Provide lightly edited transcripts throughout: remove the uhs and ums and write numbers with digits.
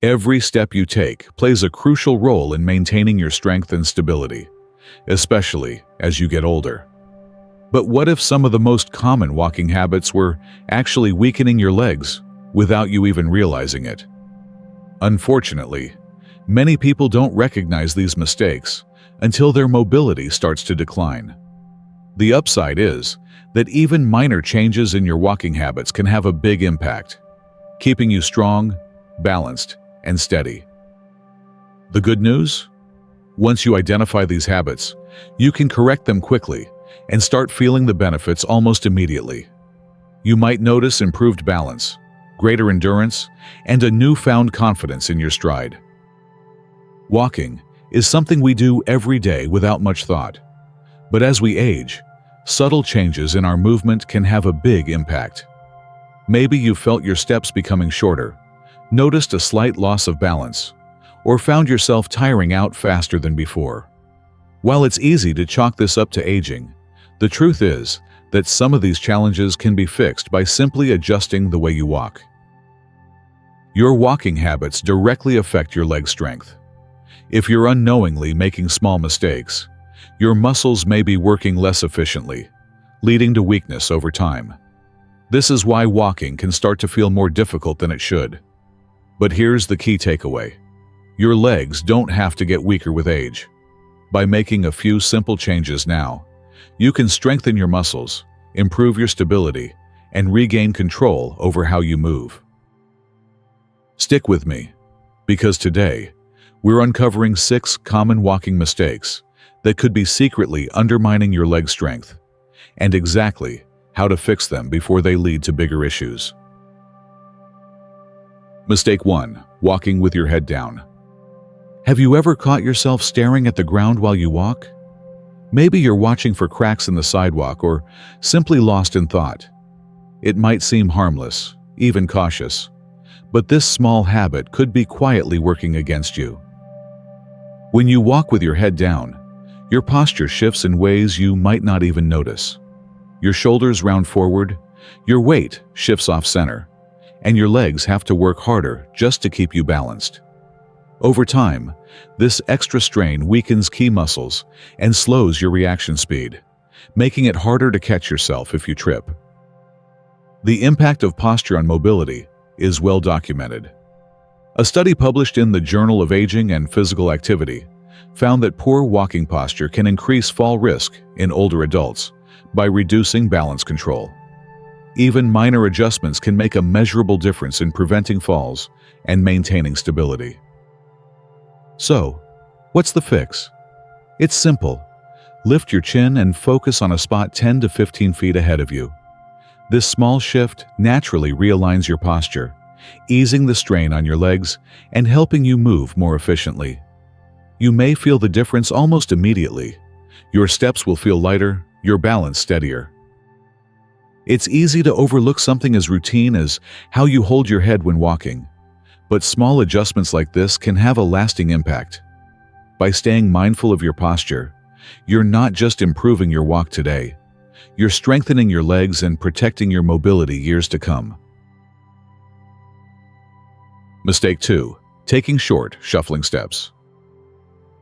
Every step you take plays a crucial role in maintaining your strength and stability, especially as you get older. But what if some of the most common walking habits were actually weakening your legs without you even realizing it? Unfortunately, many people don't recognize these mistakes until their mobility starts to decline. The upside is that even minor changes in your walking habits can have a big impact, keeping you strong, balanced, and steady. The good news? Once you identify these habits, you can correct them quickly and start feeling the benefits almost immediately. You might notice improved balance, greater endurance, and a newfound confidence in your stride. Walking is something we do every day without much thought. But as we age, subtle changes in our movement can have a big impact. Maybe you felt your steps becoming shorter, noticed a slight loss of balance, or found yourself tiring out faster than before. While it's easy to chalk this up to aging, the truth is that some of these challenges can be fixed by simply adjusting the way you walk. Your walking habits directly affect your leg strength. If you're unknowingly making small mistakes, your muscles may be working less efficiently, leading to weakness over time. This is why walking can start to feel more difficult than it should. But here's the key takeaway. Your legs don't have to get weaker with age. By making a few simple changes now, you can strengthen your muscles, improve your stability, and regain control over how you move. Stick with me, because today, we're uncovering 6 common walking mistakes that could be secretly undermining your leg strength, and exactly how to fix them before they lead to bigger issues. Mistake 1. Walking with your head down. Have you ever caught yourself staring at the ground while you walk? Maybe you're watching for cracks in the sidewalk or simply lost in thought. It might seem harmless, even cautious, but this small habit could be quietly working against you. When you walk with your head down, your posture shifts in ways you might not even notice. Your shoulders round forward, your weight shifts off center, and your legs have to work harder just to keep you balanced. Over time, this extra strain weakens key muscles and slows your reaction speed, making it harder to catch yourself if you trip. The impact of posture on mobility is well documented. A study published in the Journal of Aging and Physical Activity found that poor walking posture can increase fall risk in older adults by reducing balance control. Even minor adjustments can make a measurable difference in preventing falls and maintaining stability. So, what's the fix? It's simple. Lift your chin and focus on a spot 10 to 15 feet ahead of you. This small shift naturally realigns your posture, easing the strain on your legs and helping you move more efficiently. You may feel the difference almost immediately. Your steps will feel lighter, your balance steadier. It's easy to overlook something as routine as how you hold your head when walking, but small adjustments like this can have a lasting impact. By staying mindful of your posture, you're not just improving your walk today, you're strengthening your legs and protecting your mobility years to come. Mistake 2. Taking short, shuffling steps.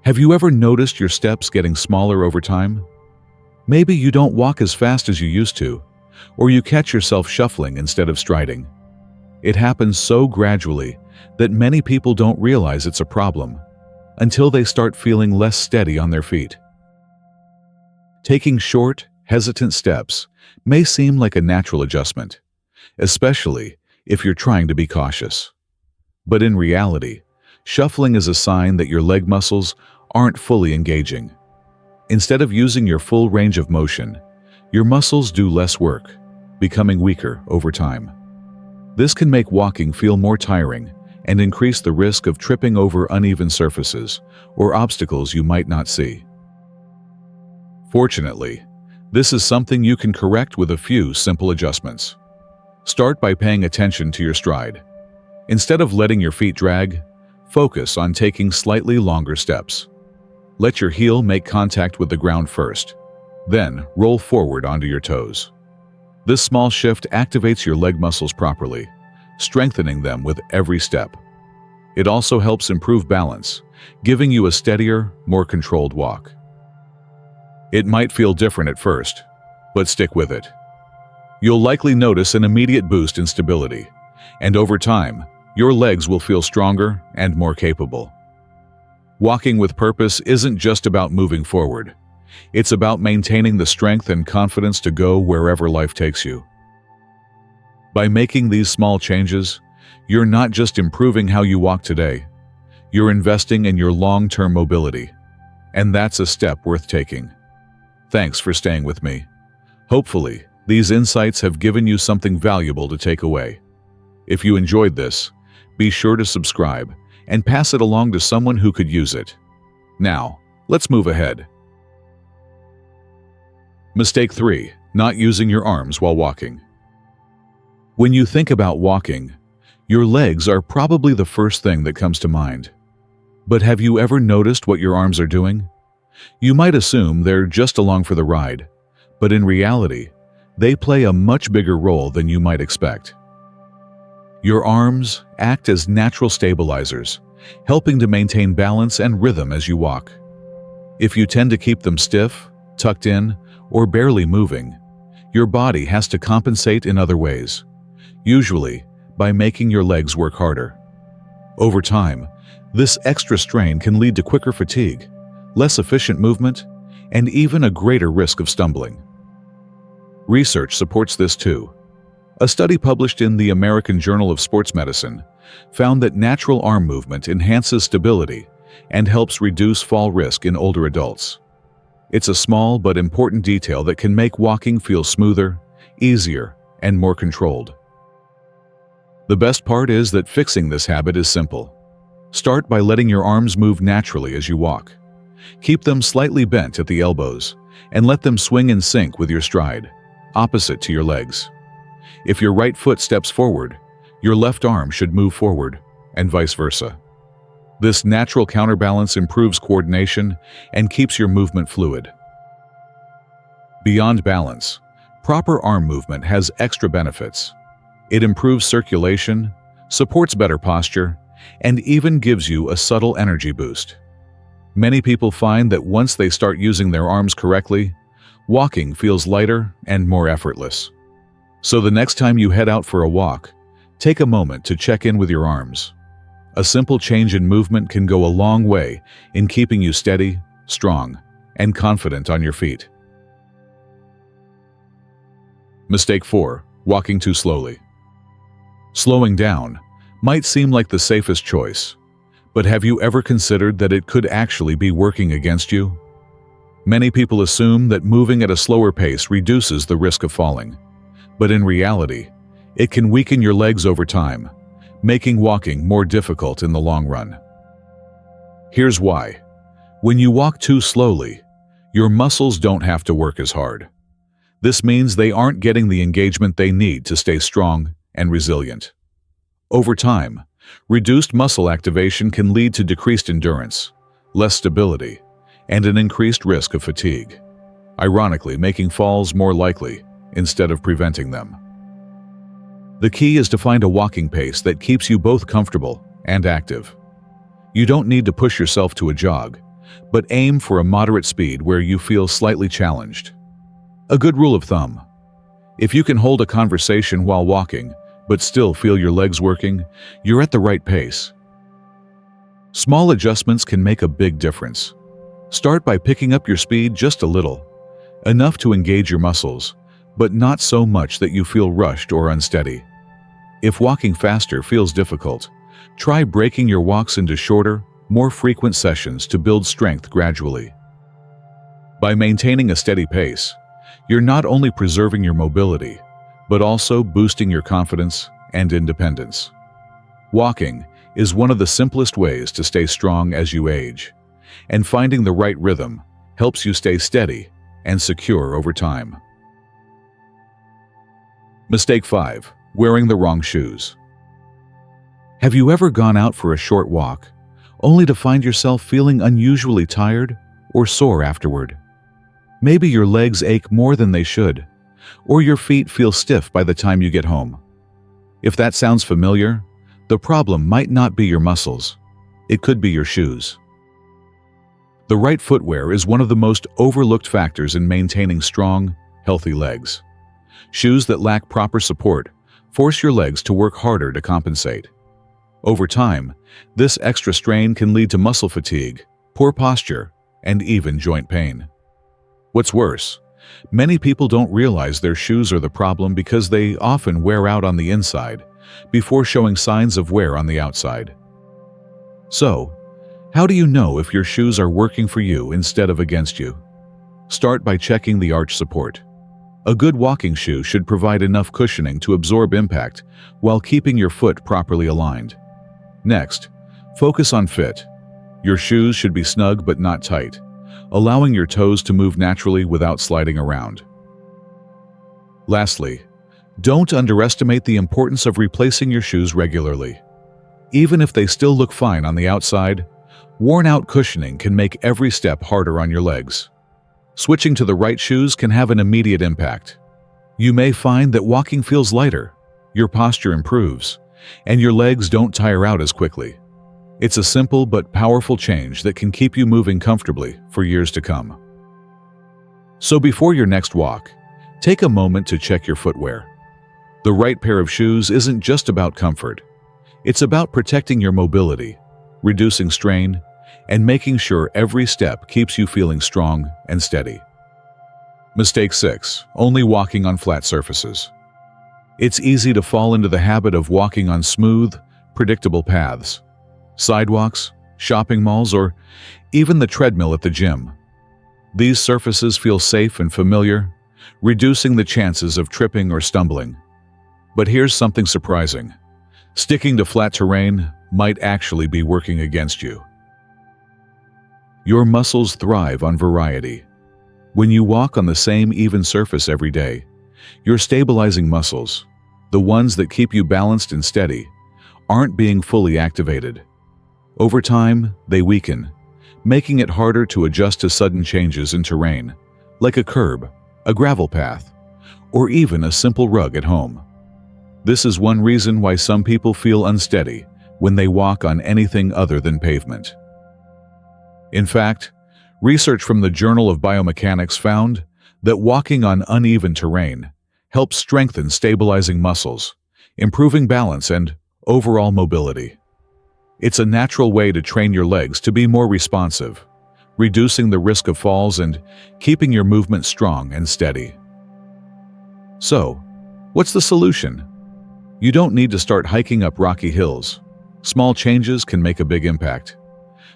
Have you ever noticed your steps getting smaller over time? Maybe you don't walk as fast as you used to, or you catch yourself shuffling instead of striding. It happens so gradually that many people don't realize it's a problem until they start feeling less steady on their feet. Taking short, hesitant steps may seem like a natural adjustment, especially if you're trying to be cautious. But in reality, shuffling is a sign that your leg muscles aren't fully engaging. Instead of using your full range of motion, your muscles do less work, becoming weaker over time. This can make walking feel more tiring and increase the risk of tripping over uneven surfaces or obstacles you might not see. Fortunately, this is something you can correct with a few simple adjustments. Start by paying attention to your stride. Instead of letting your feet drag, focus on taking slightly longer steps. Let your heel make contact with the ground first, then roll forward onto your toes. This small shift activates your leg muscles properly, strengthening them with every step. It also helps improve balance, giving you a steadier, more controlled walk. It might feel different at first, but stick with it. You'll likely notice an immediate boost in stability, and over time, your legs will feel stronger and more capable. Walking with purpose isn't just about moving forward. It's about maintaining the strength and confidence to go wherever life takes you. By making these small changes, you're not just improving how you walk today, you're investing in your long-term mobility, and that's a step worth taking. Thanks for staying with me. Hopefully, these insights have given you something valuable to take away. If you enjoyed this, be sure to subscribe and pass it along to someone who could use it. Now, let's move ahead. Mistake 3. Not using your arms while walking. When you think about walking, your legs are probably the first thing that comes to mind. But have you ever noticed what your arms are doing? You might assume they're just along for the ride, but in reality, they play a much bigger role than you might expect. Your arms act as natural stabilizers, helping to maintain balance and rhythm as you walk. If you tend to keep them stiff, tucked in, or barely moving, your body has to compensate in other ways, usually by making your legs work harder. Over time, this extra strain can lead to quicker fatigue, less efficient movement, and even a greater risk of stumbling. Research supports this too. A study published in the American Journal of Sports Medicine found that natural arm movement enhances stability and helps reduce fall risk in older adults. It's a small but important detail that can make walking feel smoother, easier, and more controlled. The best part is that fixing this habit is simple. Start by letting your arms move naturally as you walk. Keep them slightly bent at the elbows and let them swing in sync with your stride, opposite to your legs. If your right foot steps forward, your left arm should move forward, and vice versa. This natural counterbalance improves coordination and keeps your movement fluid. Beyond balance, proper arm movement has extra benefits. It improves circulation, supports better posture, and even gives you a subtle energy boost. Many people find that once they start using their arms correctly, walking feels lighter and more effortless. So the next time you head out for a walk, take a moment to check in with your arms. A simple change in movement can go a long way in keeping you steady, strong, and confident on your feet. Mistake 4. Walking too slowly. Slowing down might seem like the safest choice, but have you ever considered that it could actually be working against you? Many people assume that moving at a slower pace reduces the risk of falling, but in reality, it can weaken your legs over time, making walking more difficult in the long run. Here's why. When you walk too slowly, your muscles don't have to work as hard. This means they aren't getting the engagement they need to stay strong and resilient. Over time, reduced muscle activation can lead to decreased endurance, less stability, and an increased risk of fatigue, ironically making falls more likely instead of preventing them. The key is to find a walking pace that keeps you both comfortable and active. You don't need to push yourself to a jog, but aim for a moderate speed where you feel slightly challenged. A good rule of thumb: if you can hold a conversation while walking, but still feel your legs working, you're at the right pace. Small adjustments can make a big difference. Start by picking up your speed just a little, enough to engage your muscles, but not so much that you feel rushed or unsteady. If walking faster feels difficult, try breaking your walks into shorter, more frequent sessions to build strength gradually. By maintaining a steady pace, you're not only preserving your mobility, but also boosting your confidence and independence. Walking is one of the simplest ways to stay strong as you age, and finding the right rhythm helps you stay steady and secure over time. Mistake 5. Wearing the wrong shoes. Have you ever gone out for a short walk, only to find yourself feeling unusually tired or sore afterward? Maybe your legs ache more than they should, or your feet feel stiff by the time you get home. If that sounds familiar, The problem might not be your muscles. It could be your shoes. The right footwear is one of the most overlooked factors in maintaining strong, healthy legs. Shoes that lack proper support force your legs to work harder to compensate. Over time, this extra strain can lead to muscle fatigue, poor posture, and even joint pain. What's worse, many people don't realize their shoes are the problem because they often wear out on the inside before showing signs of wear on the outside. So, how do you know if your shoes are working for you instead of against you? Start by checking the arch support. A good walking shoe should provide enough cushioning to absorb impact while keeping your foot properly aligned. Next, focus on fit. Your shoes should be snug but not tight, allowing your toes to move naturally without sliding around. Lastly, don't underestimate the importance of replacing your shoes regularly. Even if they still look fine on the outside, worn-out cushioning can make every step harder on your legs. Switching to the right shoes can have an immediate impact. You may find that walking feels lighter, your posture improves, and your legs don't tire out as quickly. It's a simple but powerful change that can keep you moving comfortably for years to come. So before your next walk, take a moment to check your footwear. The right pair of shoes isn't just about comfort. It's about protecting your mobility, reducing strain, and making sure every step keeps you feeling strong and steady. Mistake 6. Only walking on flat surfaces. It's easy to fall into the habit of walking on smooth, predictable paths. Sidewalks, shopping malls, or even the treadmill at the gym. These surfaces feel safe and familiar, reducing the chances of tripping or stumbling. But here's something surprising. Sticking to flat terrain might actually be working against you. Your muscles thrive on variety. When you walk on the same even surface every day, your stabilizing muscles, the ones that keep you balanced and steady, aren't being fully activated. Over time, they weaken, making it harder to adjust to sudden changes in terrain, like a curb, a gravel path, or even a simple rug at home. This is one reason why some people feel unsteady when they walk on anything other than pavement. In fact, research from the Journal of Biomechanics found that walking on uneven terrain helps strengthen stabilizing muscles, improving balance and overall mobility. It's a natural way to train your legs to be more responsive, reducing the risk of falls and keeping your movement strong and steady. So, what's the solution? You don't need to start hiking up rocky hills. Small changes can make a big impact.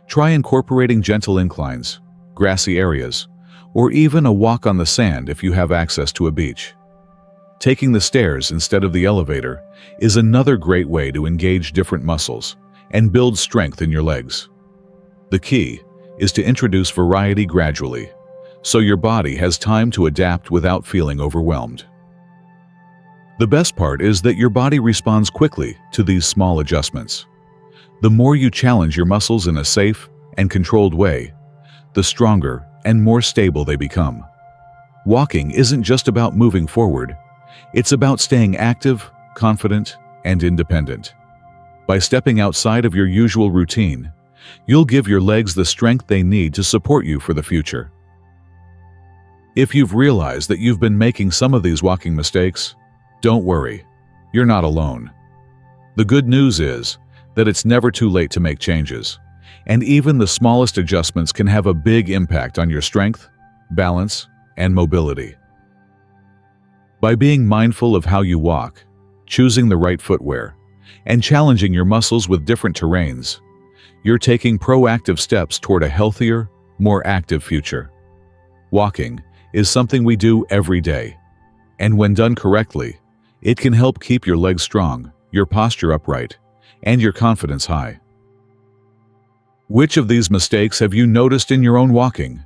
Try incorporating gentle inclines, grassy areas, or even a walk on the sand if you have access to a beach. Taking the stairs instead of the elevator is another great way to engage different muscles and build strength in your legs. The key is to introduce variety gradually, so your body has time to adapt without feeling overwhelmed. The best part is that your body responds quickly to these small adjustments. The more you challenge your muscles in a safe and controlled way, the stronger and more stable they become. Walking isn't just about moving forward, it's about staying active, confident, and independent. By stepping outside of your usual routine, you'll give your legs the strength they need to support you for the future. If you've realized that you've been making some of these walking mistakes, don't worry, you're not alone. The good news is that it's never too late to make changes, and even the smallest adjustments can have a big impact on your strength, balance, and mobility. By being mindful of how you walk, choosing the right footwear, and challenging your muscles with different terrains, you're taking proactive steps toward a healthier, more active future. Walking is something we do every day, and when done correctly, it can help keep your legs strong, your posture upright, and your confidence high. Which of these mistakes have you noticed in your own walking?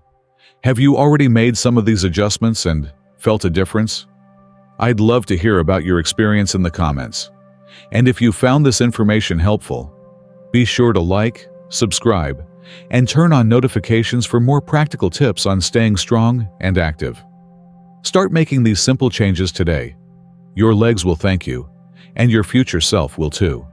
Have you already made some of these adjustments and felt a difference? I'd love to hear about your experience in the comments. And if you found this information helpful, be sure to like, subscribe, and turn on notifications for more practical tips on staying strong and active. Start making these simple changes today. Your legs will thank you, and your future self will too.